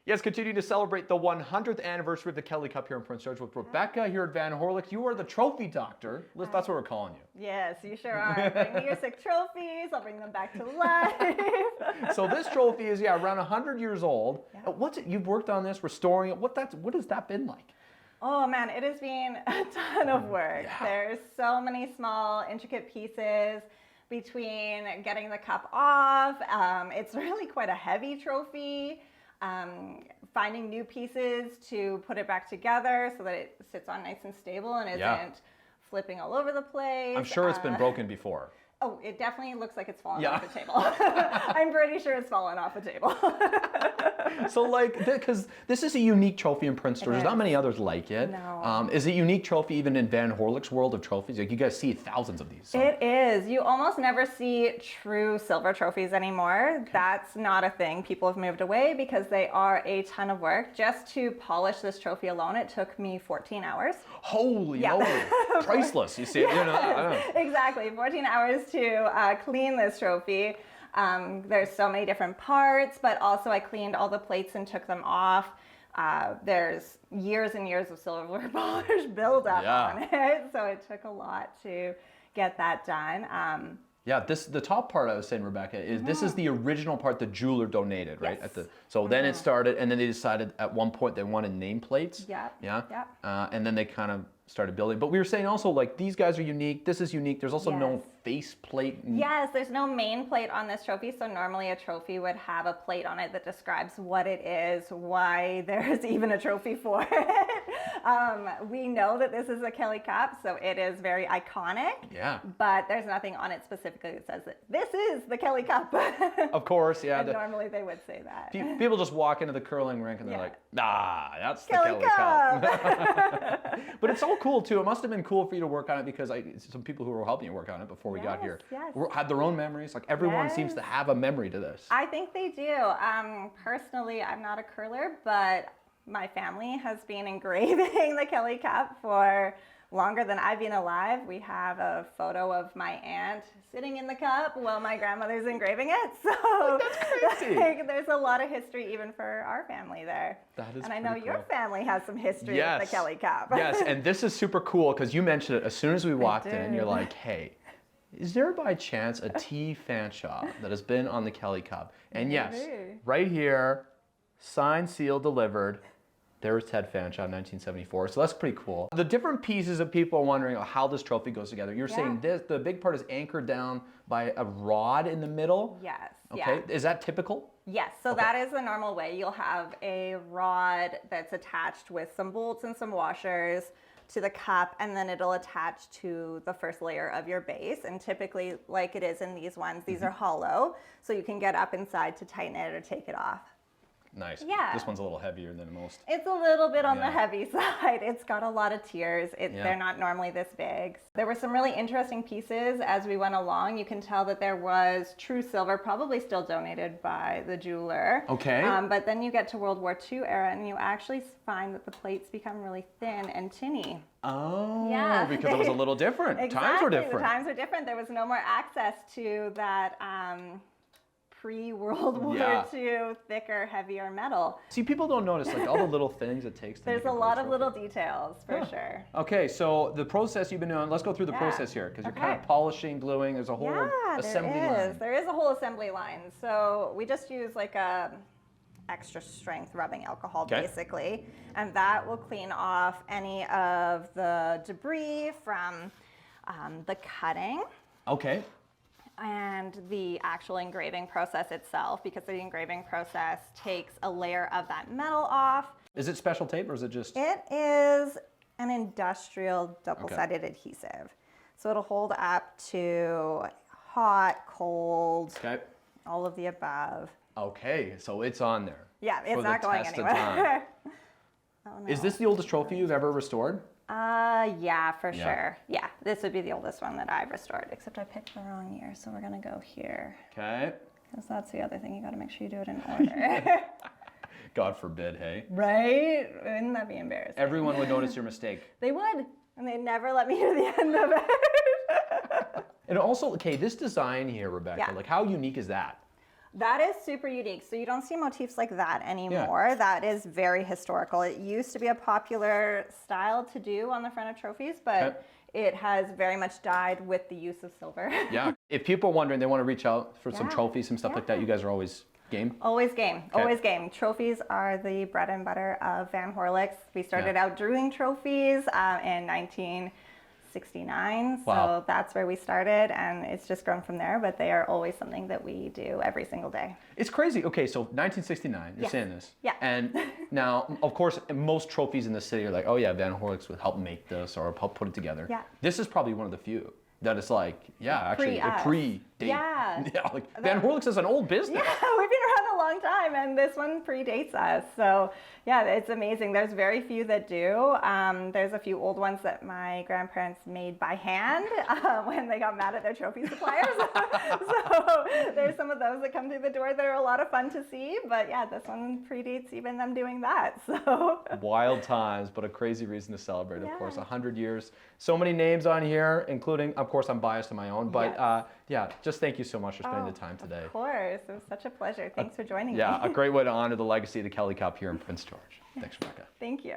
Yes, continuing to celebrate the 100th anniversary of the Kelly Cup here in Prince George with Rebecca here at Van Horlick. You are the trophy doctor. That's what we're calling you. Yes, you sure are. Bring me your sick trophies. I'll bring them back to life. So this trophy is, around 100 years old. Yeah. What's it? You've worked on this, restoring it. What has that been like? Oh man, it has been a ton of work. Yeah. There's so many small, intricate pieces between getting the cup off. It's really quite a heavy trophy. Finding new pieces to put it back together so that it sits on nice and stable and isn't flipping all over the place. I'm sure it's been broken before. Oh, it definitely looks like it's fallen Yeah. off the table. I'm pretty sure it's fallen off the table. So because this is a unique trophy in Prince George. There's not is. many others like it. No. Is it a unique trophy even in Van Horlick's world of trophies? Like you guys see thousands of these. So. It is. You almost never see true silver trophies anymore. Okay. That's not a thing. People have moved away because they are a ton of work. Just to polish this trophy alone, it took me 14 hours. Holy moly. Priceless. You see it. Yes. Exactly. 14 hours to clean this trophy. There's so many different parts, but also I cleaned all the plates and took them off. There's years and years of silver polish buildup on it, so it took a lot to get that done. The top part I was saying, Rebecca, is this is the original part the jeweler donated, right? Yes. Then it started, and then they decided at one point they wanted nameplates. Yep. Yeah. Yep. And then they kind of started building. But we were saying also, like, these guys are unique. This is unique. There's also no Yes. face plate. Yes, there's no main plate on this trophy. So normally a trophy would have a plate on it that describes what it is, why there's even a trophy for it. We know that this is a Kelly Cup, so it is very iconic. Yeah. But there's nothing on it specifically that says that this is the Kelly Cup. Of course, yeah. And normally they would say that. People just walk into the curling rink and they're like, that's Kelly the Kelly Cup. Cup. But it's all cool too. It must have been cool for you to work on it because some people who were helping you work on it before we got here had their own memories. Like everyone seems to have a memory to this. I think they do. Personally, I'm not a curler, but my family has been engraving the Kelly Cup for longer than I've been alive. We have a photo of my aunt sitting in the cup while my grandmother's engraving it. So that's crazy. There's a lot of history even for our family there. That is and I know pretty your cool. family has some history with the Kelly Cup. Yes, and this is super cool because you mentioned it as soon as we walked in. You're like, hey, is there by chance a T Fanshawe that has been on the Kelly Cup? And yes, right here, signed, sealed, delivered. There's Ted Fanshawe, 1974. So that's pretty cool. The different pieces of people are wondering how this trophy goes together. You're saying the big part is anchored down by a rod in the middle? Yes. Okay. Yeah. Is that typical? Yes, so that is the normal way. You'll have a rod that's attached with some bolts and some washers to the cup, and then it'll attach to the first layer of your base. And typically, like it is in these ones, these are hollow, so you can get up inside to tighten it or take it off. Nice. Yeah. This one's a little heavier than most. It's a little bit on the heavy side. It's got a lot of tiers. They're not normally this big. There were some really interesting pieces as we went along. You can tell that there was true silver, probably still donated by the jeweler. Okay. But then you get to World War II era and you actually find that the plates become really thin and tinny. Oh, Yeah. because it was a little different. Exactly. Times were different. The times were different. There was no more access to that pre-World War II thicker, heavier metal. See, people don't notice like all the little things it takes to There's make a great lot of trophy. little details for sure. Okay, so the process you've been doing, let's go through the process here because you're kind of polishing, gluing, there's a whole assembly line. There is a whole assembly line. So we just use like a extra strength rubbing alcohol basically, and that will clean off any of the debris from the cutting. Okay. And the actual engraving process itself, because the engraving process takes a layer of that metal off. Is it special tape or is it just? It is an industrial double-sided adhesive. So it'll hold up to hot, cold, all of the above. Okay, so it's on there. Yeah, it's not going anywhere. Oh, no. Is this the oldest trophy you've ever restored? Yeah, for sure. Yeah, this would be the oldest one that I've restored, except I picked the wrong year, so we're gonna go here. Okay. Because that's the other thing, you gotta make sure you do it in order. God forbid, hey? Right? Wouldn't that be embarrassing? Everyone would notice your mistake. They would, and they'd never let me hear the end of it. And also, okay, this design here, Rebecca, Yeah. like how unique is that? That is super unique. So you don't see motifs like that anymore. Yeah. That is very historical. It used to be a popular style to do on the front of trophies, but it has very much died with the use of silver. Yeah. If people are wondering, they want to reach out for some trophies and stuff like that, you guys are always game? Always game. Okay. Always game. Trophies are the bread and butter of Van Horlicks. We started out doing trophies in 1969. So that's where we started, and it's just grown from there. But they are always something that we do every single day. It's crazy. Okay, so 1969, you're saying this. Yeah. And now, of course, most trophies in the city are like, oh yeah, Van Horlicks would help make this or help put it together. Yeah. This is probably one of the few that it's like, actually, it pre-date. Yeah. Like Van Horlicks is an old business. Yeah, we've been around a long time, and this one predates us. So yeah, it's amazing. There's very few that do. There's a few old ones that my grandparents made by hand when they got mad at their trophy suppliers. So there's some of those that come through the door that are a lot of fun to see. But yeah, this one predates even them doing that. So wild times, but a crazy reason to celebrate. Of course, 100 years. So many names on here, including, of course, I'm biased to my own, but just thank you so much for spending the time today. Of course, it was such a pleasure. Thanks for joining me. Yeah, a great way to honor the legacy of the Kelly Cup here in Prince George. Thanks, Rebecca. Thank you.